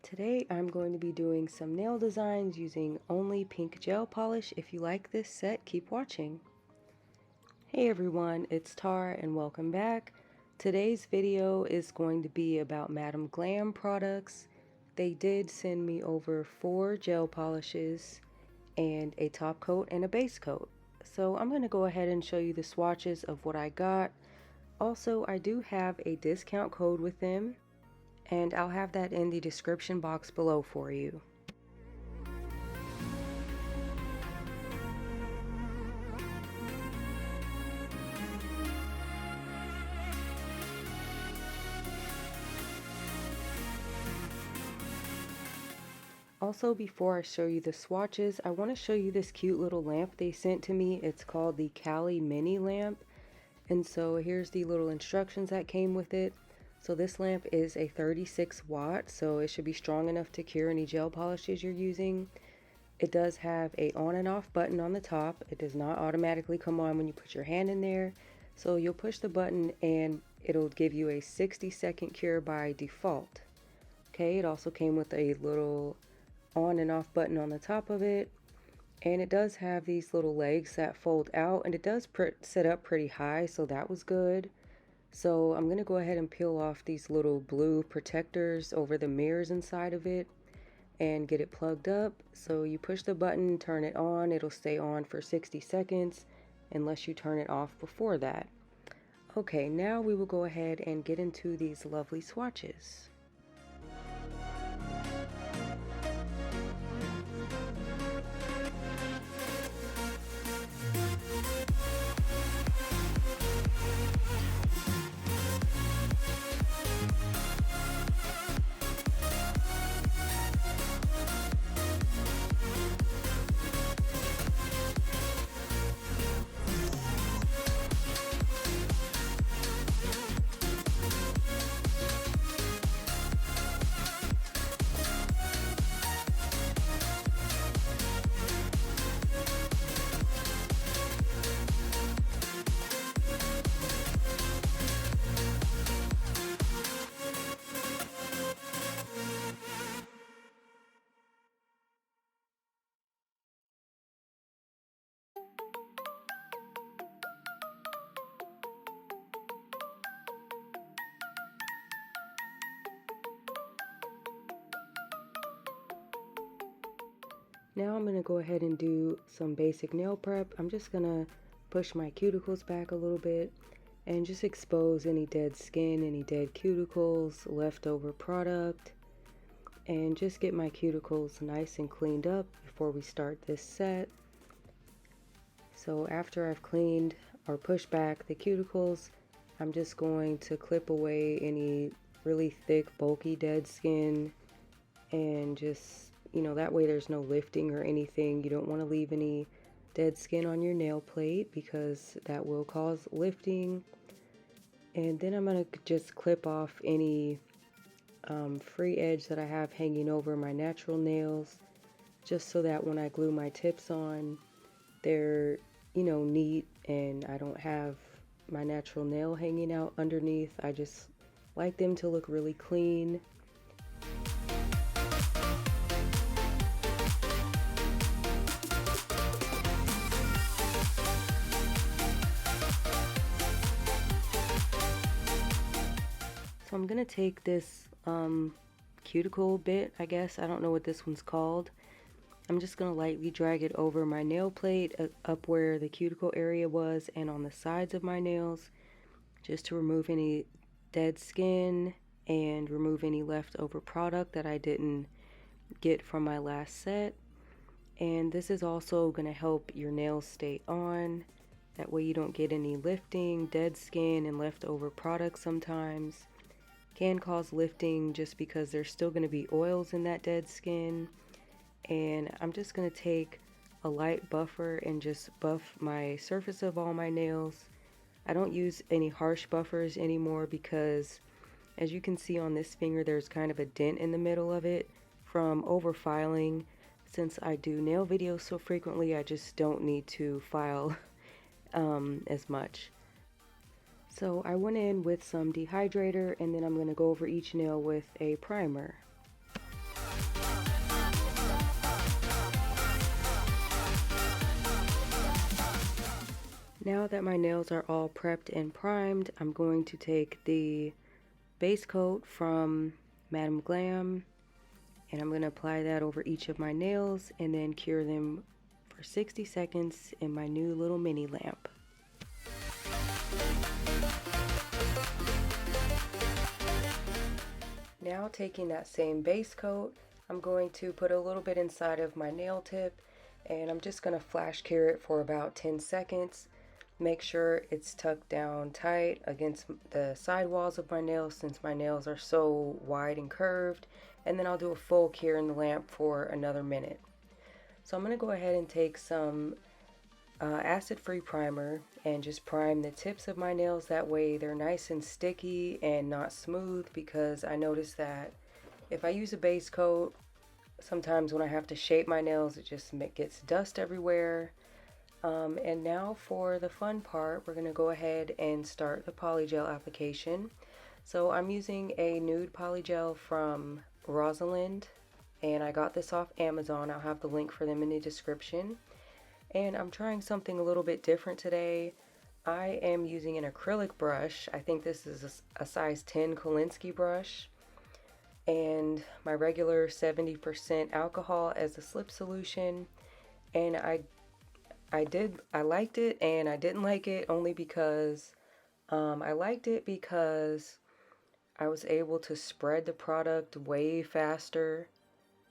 Today I'm going to be doing some nail designs using only pink gel polish. If you like this set, keep watching. Hey everyone, it's Tara and welcome back. Today's video is going to be about Madam Glam products. They did send me over 4 gel polishes and a top coat and a base coat. So I'm going to go ahead and show you the swatches of what I got. Also, I do have a discount code with them, and I'll have that in the description box below for you. Also, before I show you the swatches, I want to show you this cute little lamp they sent to me. It's called the Cali Mini Lamp. And so here's the little instructions that came with it. So this lamp is a 36 watt, so it should be strong enough to cure any gel polishes you're using. It does have a on and off button on the top. It does not automatically come on when you put your hand in there. So you'll push the button and it'll give you a 60-second cure by default. Okay, it also came with a little on and off button on the top of it. And it does have these little legs that fold out, and it does sit up pretty high, so that was good. So I'm going to go ahead and peel off these little blue protectors over the mirrors inside of it and get it plugged up. So you push the button, turn it on, it'll stay on for 60 seconds unless you turn it off before that. Okay, now we will go ahead and get into these lovely swatches. Now I'm going to go ahead and do some basic nail prep. I'm just going to push my cuticles back a little bit and just expose any dead skin, any dead cuticles, leftover product, and just get my cuticles nice and cleaned up before we start this set. So after I've cleaned or pushed back the cuticles, I'm just going to clip away any really thick, bulky dead skin, and just, that way there's no lifting or anything. You don't want to leave any dead skin on your nail plate because that will cause lifting. And then I'm going to just clip off any free edge that I have hanging over my natural nails, just so that when I glue my tips on, they're, neat and I don't have my natural nail hanging out underneath. I just like them to look really clean. So I'm going to take this cuticle bit, I guess. I don't know what this one's called. I'm just going to lightly drag it over my nail plate up where the cuticle area was and on the sides of my nails, just to remove any dead skin and remove any leftover product that I didn't get from my last set. And this is also going to help your nails stay on. That way you don't get any lifting, dead skin, and leftover products sometimes can cause lifting just because there's still going to be oils in that dead skin. And I'm just going to take a light buffer and just buff my surface of all my nails. I don't use any harsh buffers anymore because, as you can see on this finger, there's kind of a dent in the middle of it from over filing. Since I do nail videos so frequently, I just don't need to file as much. So I went in with some dehydrator, and then I'm going to go over each nail with a primer. Now that my nails are all prepped and primed, I'm going to take the base coat from Madam Glam and I'm going to apply that over each of my nails and then cure them for 60 seconds in my new little mini lamp. Now taking that same base coat, I'm going to put a little bit inside of my nail tip and I'm just going to flash cure it for about 10 seconds. Make sure it's tucked down tight against the side walls of my nails since my nails are so wide and curved, and then I'll do a full cure in the lamp for another minute. So I'm going to go ahead and take some acid-free primer and just prime the tips of my nails. That way they're nice and sticky and not smooth, because I noticed that if I use a base coat, sometimes when I have to shape my nails it just gets dust everywhere. And now for the fun part, we're going to go ahead and start the polygel application. So I'm using a nude polygel from Rosalind, and I got this off Amazon. I'll have the link for them in the description. And I'm trying something a little bit different today. I am using an acrylic brush. I think this is a size 10 Kolinsky brush. And my regular 70% alcohol as a slip solution. And I liked it and I didn't like it, only because I liked it because I was able to spread the product way faster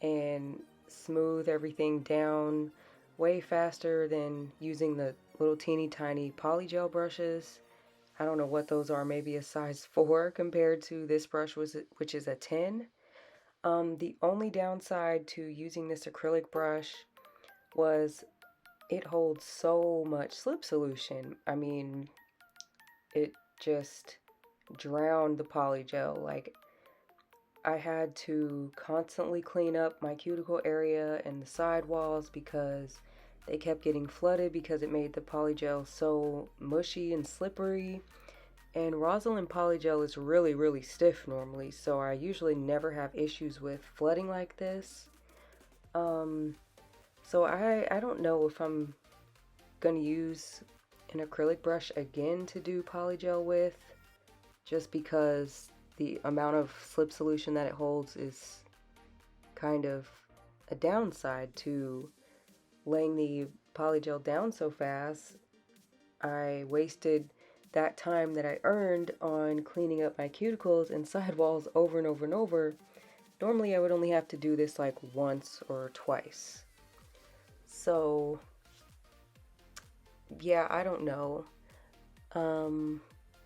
and smooth everything down way faster than using the little teeny tiny polygel brushes. I don't know what those are, maybe a size 4 compared to this brush, which is a 10. The only downside to using this acrylic brush was it holds so much slip solution. I mean, it just drowned the polygel. Like, I had to constantly clean up my cuticle area and the side walls because they kept getting flooded because it made the polygel so mushy and slippery. And Rosalind polygel is really, really stiff normally, so I usually never have issues with flooding like this. So I don't know if I'm going to use an acrylic brush again to do polygel with, just because the amount of slip solution that it holds is kind of a downside to laying the polygel down so fast. I wasted that time that I earned on cleaning up my cuticles and sidewalls over and over and over. Normally I would only have to do this like once or twice. So yeah, I don't know.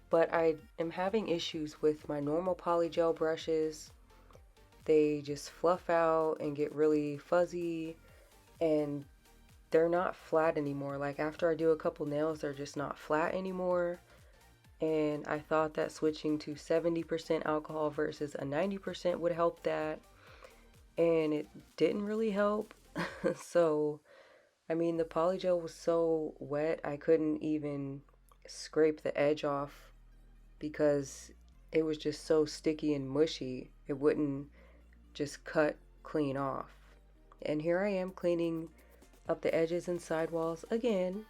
But I am having issues with my normal polygel brushes. They just fluff out and get really fuzzy, and they're not flat anymore. Like, after I do a couple nails, they're just not flat anymore. And I thought that switching to 70% alcohol versus a 90% would help that, and it didn't really help. So I mean, the polygel was so wet I couldn't even scrape the edge off because it was just so sticky and mushy. It wouldn't just cut clean off. And here I am cleaning up the edges and sidewalls again,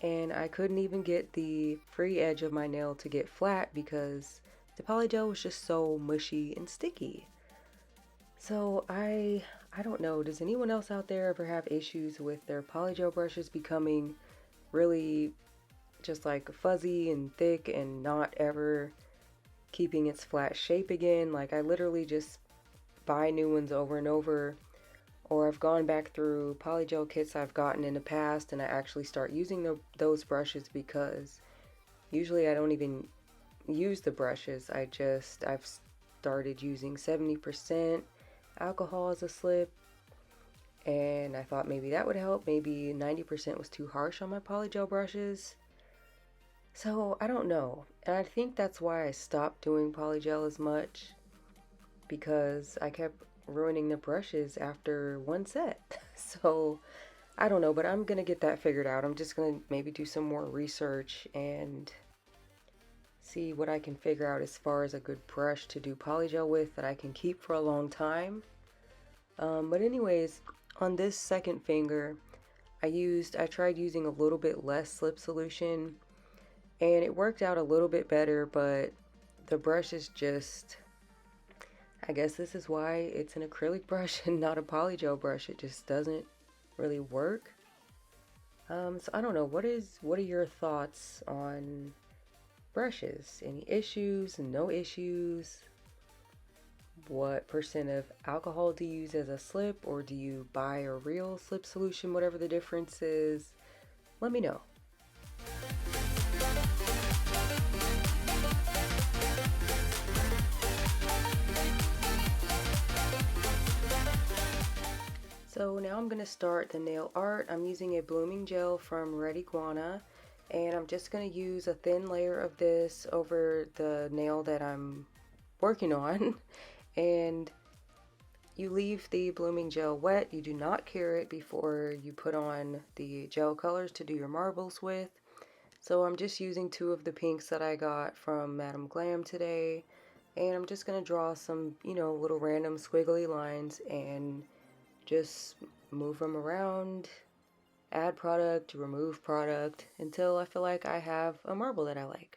and I couldn't even get the free edge of my nail to get flat because the polygel was just so mushy and sticky. So I don't know, does anyone else out there ever have issues with their polygel brushes becoming really just like fuzzy and thick and not ever keeping its flat shape again? Like, I literally just buy new ones over and over, or I've gone back through polygel kits I've gotten in the past and I actually start using those brushes, because usually I don't even use the brushes. I've started using 70% alcohol as a slip, and I thought maybe that would help. Maybe 90% was too harsh on my polygel brushes. So I don't know, and I think that's why I stopped doing polygel as much, because I kept ruining the brushes after one set. So I don't know, but I'm gonna get that figured out. I'm just gonna maybe do some more research and see what I can figure out as far as a good brush to do polygel with that I can keep for a long time. But anyways, on this second finger, I tried using a little bit less slip solution, and it worked out a little bit better, but the brush is just, I guess this is why it's an acrylic brush and not a polygel brush. It just doesn't really work. So I don't know, what are your thoughts on brushes? Any issues, no issues? What percent of alcohol do you use as a slip, or do you buy a real slip solution, whatever the difference is? Let me know. So now I'm going to start the nail art. I'm using a blooming gel from Red Iguana, and I'm just going to use a thin layer of this over the nail that I'm working on. And you leave the blooming gel wet. You do not cure it before you put on the gel colors to do your marbles with. So I'm just using two of the pinks that I got from Madam Glam today, and I'm just going to draw some, little random squiggly lines and just move them around, add product, remove product, until I feel like I have a marble that I like.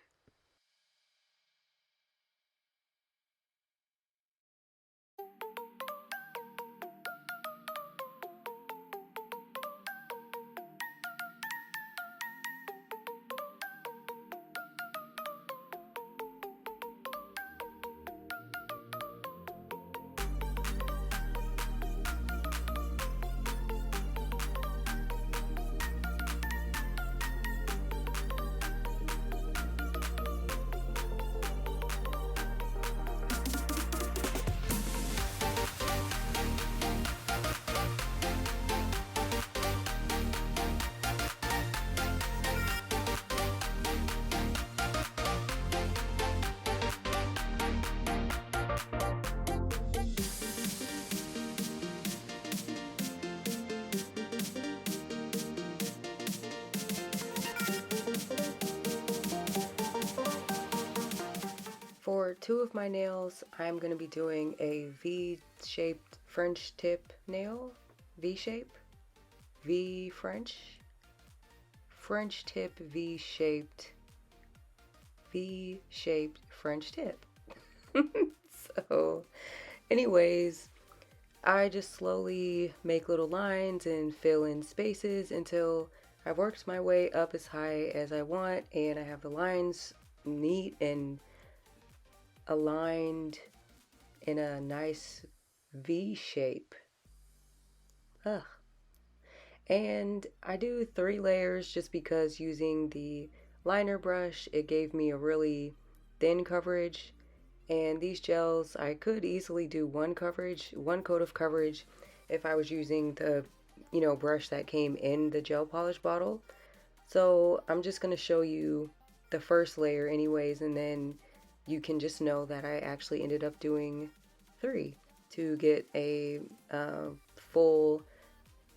For two of my nails, I'm going to be doing a V-shaped French tip nail. V-shape? V-French? French tip V-shaped French tip. So, anyways, I just slowly make little lines and fill in spaces until I've worked my way up as high as I want, and I have the lines neat and aligned in a nice V shape. Ugh. And I do 3 layers just because using the liner brush, it gave me a really thin coverage. And these gels, I could easily do one coat of coverage if I was using the, brush that came in the gel polish bottle. So I'm just going to show you the first layer anyways, and then you can just know that I actually ended up doing 3 to get a full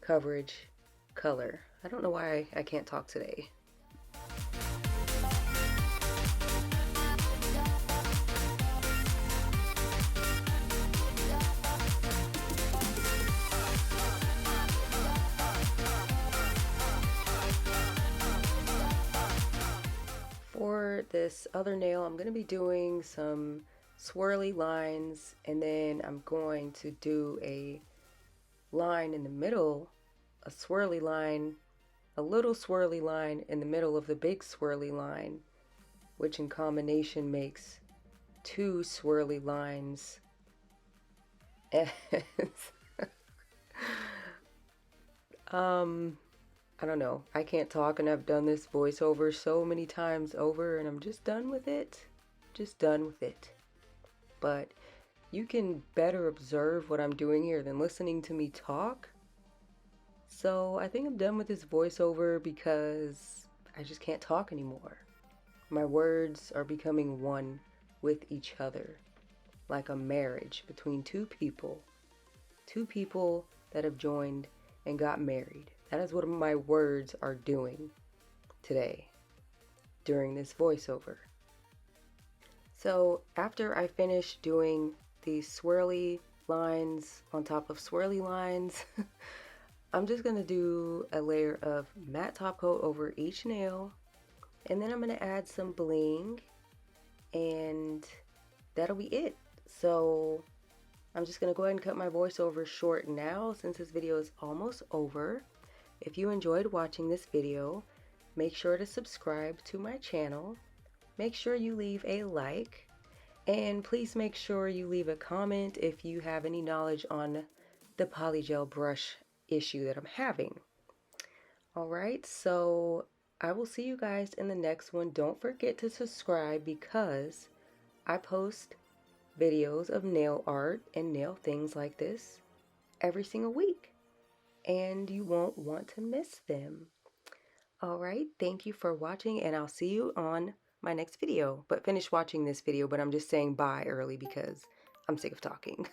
coverage color. I don't know why I can't talk today. For this other nail, I'm going to be doing some swirly lines, and then I'm going to do a line in the middle, a swirly line, a little swirly line in the middle of the big swirly line, which in combination makes 2 swirly lines. I don't know. I can't talk, and I've done this voiceover so many times over, and I'm just done with it. Just done with it. But you can better observe what I'm doing here than listening to me talk. So I think I'm done with this voiceover because I just can't talk anymore. My words are becoming one with each other, like a marriage between two people that have joined and got married. That is what my words are doing today during this voiceover. So after I finish doing the swirly lines on top of swirly lines. I'm just going to do a layer of matte top coat over each nail, and then I'm going to add some bling, and that'll be it. So I'm just going to go ahead and cut my voiceover short now since this video is almost over. If you enjoyed watching this video, make sure to subscribe to my channel. Make sure you leave a like, and please make sure you leave a comment if you have any knowledge on the polygel brush issue that I'm having. Alright, so I will see you guys in the next one. Don't forget to subscribe because I post videos of nail art and nail things like this every single week, and you won't want to miss them. Alright, thank you for watching, and I'll see you on my next video. But finish watching this video, but I'm just saying bye early because I'm sick of talking.